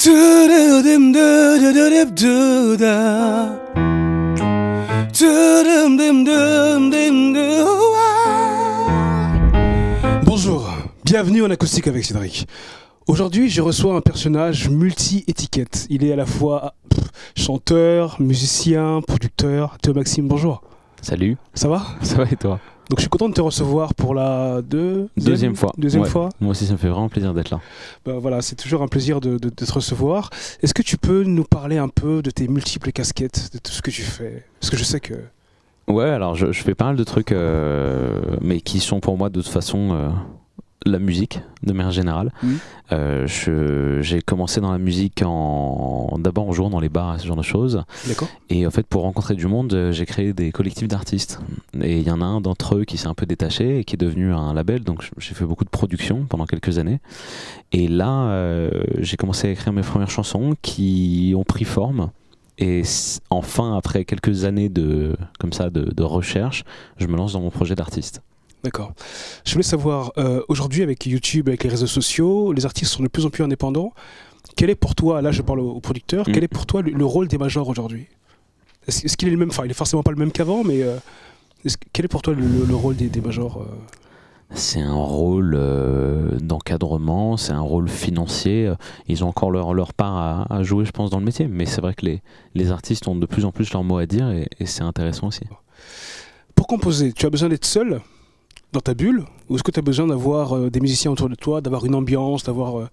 Bonjour, bienvenue en acoustique avec Cédric. Aujourd'hui, je reçois un personnage multi-étiquette. Il est à la fois chanteur, musicien, producteur. Théo Maxime, bonjour. Salut. Ça va? Ça va et toi? Donc je suis content de te recevoir pour la deuxième fois. Deuxième fois. Moi aussi, ça me fait vraiment plaisir d'être là. Ben voilà, c'est toujours un plaisir de te recevoir. Est-ce que tu peux nous parler un peu de tes multiples casquettes, de tout ce que tu fais? Parce que je sais que... Ouais, alors je fais pas mal de trucs, mais qui sont pour moi de toute façon la musique, de manière générale. J'ai commencé dans la musique d'abord en jouant dans les bars et ce genre de choses. D'accord. Et en fait, pour rencontrer du monde, j'ai créé des collectifs d'artistes. Et il y en a un d'entre eux qui s'est un peu détaché et qui est devenu un label. Donc j'ai fait beaucoup de production pendant quelques années. Et là, j'ai commencé à écrire mes premières chansons qui ont pris forme. Et enfin, après quelques années de recherche, je me lance dans mon projet d'artiste. D'accord. Je voulais savoir, aujourd'hui avec YouTube, avec les réseaux sociaux, les artistes sont de plus en plus indépendants. Quel est pour toi, là je parle au producteur, quel est pour toi le rôle des majors aujourd'hui? Est-ce qu'il est le même? Enfin, il est forcément pas le même qu'avant, mais quel est pour toi le rôle des majors? C'est un rôle d'encadrement, c'est un rôle financier. Ils ont encore leur part à jouer, je pense, dans le métier. Mais c'est vrai que les artistes ont de plus en plus leur mot à dire et c'est intéressant aussi. Pour composer, tu as besoin d'être seul dans ta bulle, ou est-ce que tu as besoin d'avoir des musiciens autour de toi, d'avoir une ambiance, d'avoir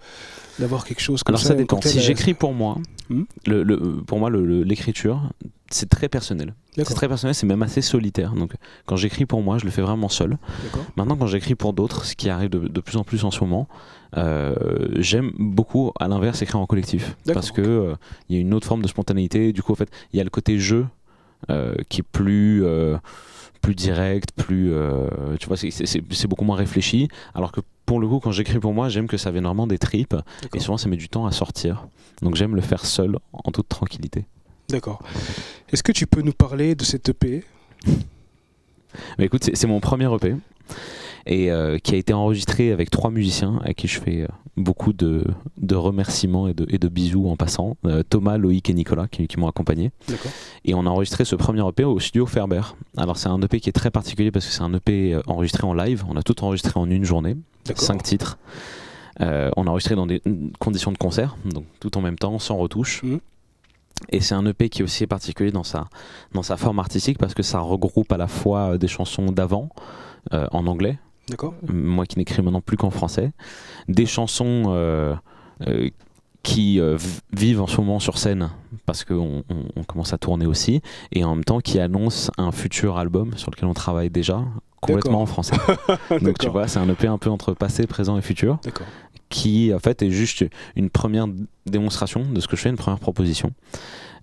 quelque chose comme ça? Alors ça dépend. Si j'écris pour moi, pour moi l'écriture, c'est très personnel. C'est très personnel, c'est même assez solitaire. Donc quand j'écris pour moi, je le fais vraiment seul. Maintenant, quand j'écris pour d'autres, ce qui arrive de plus en plus en ce moment, j'aime beaucoup, à l'inverse, écrire en collectif. Parce que y a une autre forme de spontanéité. Du coup, en fait, il y a le côté jeu qui est plus direct, tu vois, c'est beaucoup moins réfléchi. Alors que pour le coup, quand j'écris pour moi, j'aime que ça vienne vraiment des tripes. Et souvent, ça met du temps à sortir. Donc j'aime le faire seul, en toute tranquillité. D'accord. Est-ce que tu peux nous parler de cette EP? Mais écoute, c'est mon premier EP. Et qui a été enregistré avec 3 musiciens à qui je fais beaucoup de remerciements et de bisous en passant. Thomas, Loïc et Nicolas qui m'ont accompagné. Et on a enregistré ce premier EP au studio Ferber. Alors c'est un EP qui est très particulier parce que c'est un EP enregistré en live. On a tout enregistré en une journée, 5 titres. On a enregistré dans des conditions de concert, donc tout en même temps, sans retouche. Et c'est un EP qui est aussi particulier dans sa forme artistique parce que ça regroupe à la fois des chansons d'avant en anglais. Moi qui n'écris maintenant plus qu'en français, des chansons qui vivent en ce moment sur scène parce qu'on commence à tourner aussi, et en même temps qui annoncent un futur album sur lequel on travaille déjà complètement en français. Donc tu vois, c'est un EP un peu entre passé, présent et futur, qui en fait est juste une première démonstration de ce que je fais, une première proposition.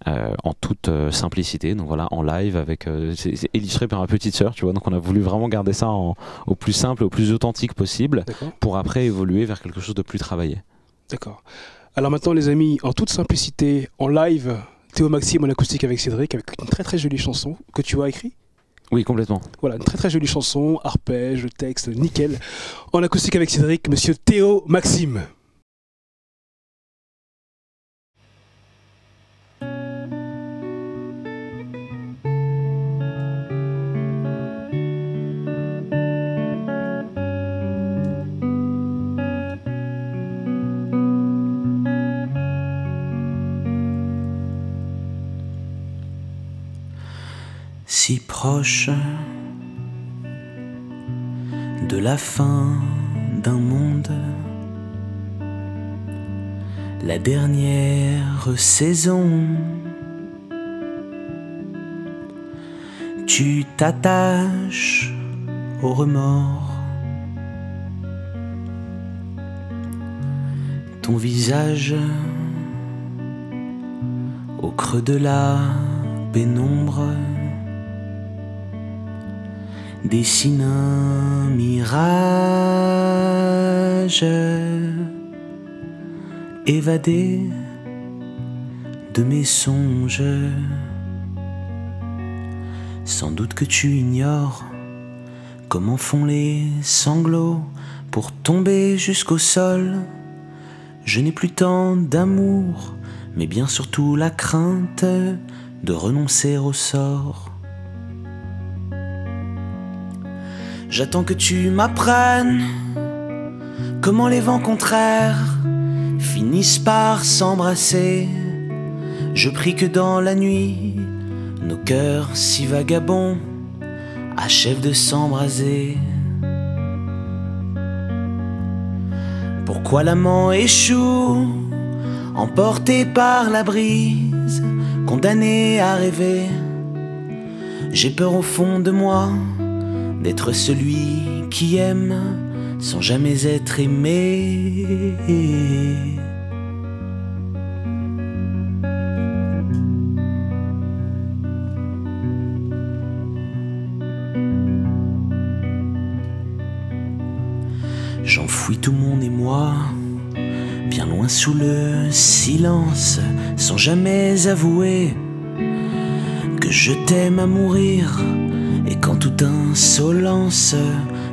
En toute simplicité, donc voilà, en live avec c'est illustré par ma petite sœur, tu vois, donc on a voulu vraiment garder ça au plus simple, au plus authentique possible, pour après évoluer vers quelque chose de plus travaillé. D'accord. Alors maintenant les amis, en toute simplicité, en live, Théo Maxime en acoustique avec Cédric, avec une très très jolie chanson que tu as écrite. Oui, complètement. Voilà, une très très jolie chanson, arpège, texte, nickel. En acoustique avec Cédric, monsieur Théo Maxime. Si proche de la fin d'un monde, la dernière saison, tu t'attaches au remords, ton visage au creux de la pénombre dessine un mirage, évadé de mes songes. Sans doute que tu ignores comment font les sanglots pour tomber jusqu'au sol, Je n'ai plus tant d'amour, mais bien surtout la crainte de renoncer au sort. J'attends que tu m'apprennes comment les vents contraires finissent par s'embrasser. Je prie que dans la nuit, nos cœurs si vagabonds achèvent de s'embraser. Pourquoi l'amant échoue, emporté par la brise, condamné à rêver? J'ai peur au fond de moi d'être celui qui aime sans jamais être aimé. J'enfouis tout mon émoi, bien loin sous le silence, sans jamais avouer que je t'aime à mourir. Et quand toute insolence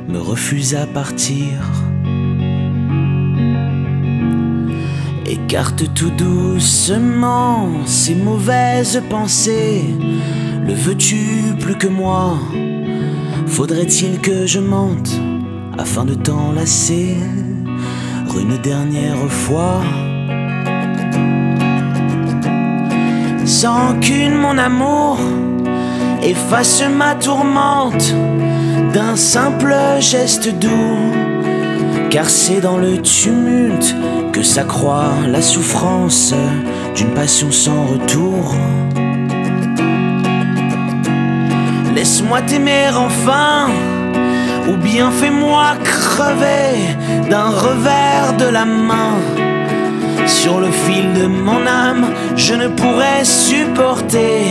me refuse à partir, écarte tout doucement ces mauvaises pensées. Le veux-tu plus que moi? Faudrait-il que je mente afin de t'enlacer une dernière fois? Sans qu'une mon amour efface ma tourmente d'un simple geste doux, car c'est dans le tumulte que s'accroît la souffrance d'une passion sans retour. Laisse-moi t'aimer enfin, ou bien fais-moi crever d'un revers de la main. Sur le fil de mon âme, je ne pourrais supporter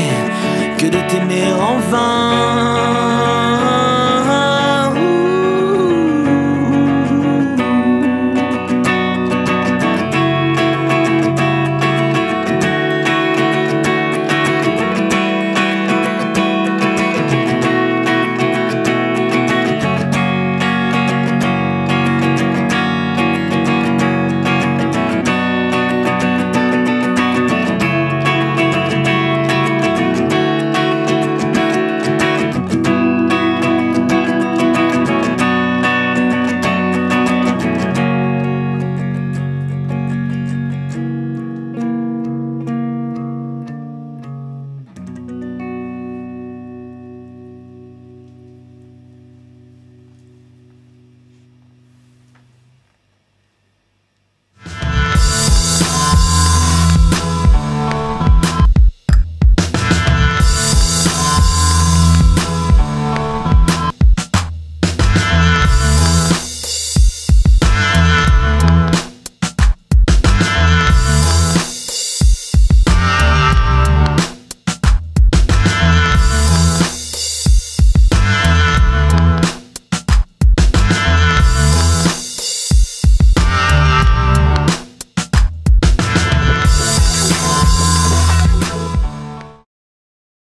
que de t'aimer en vain.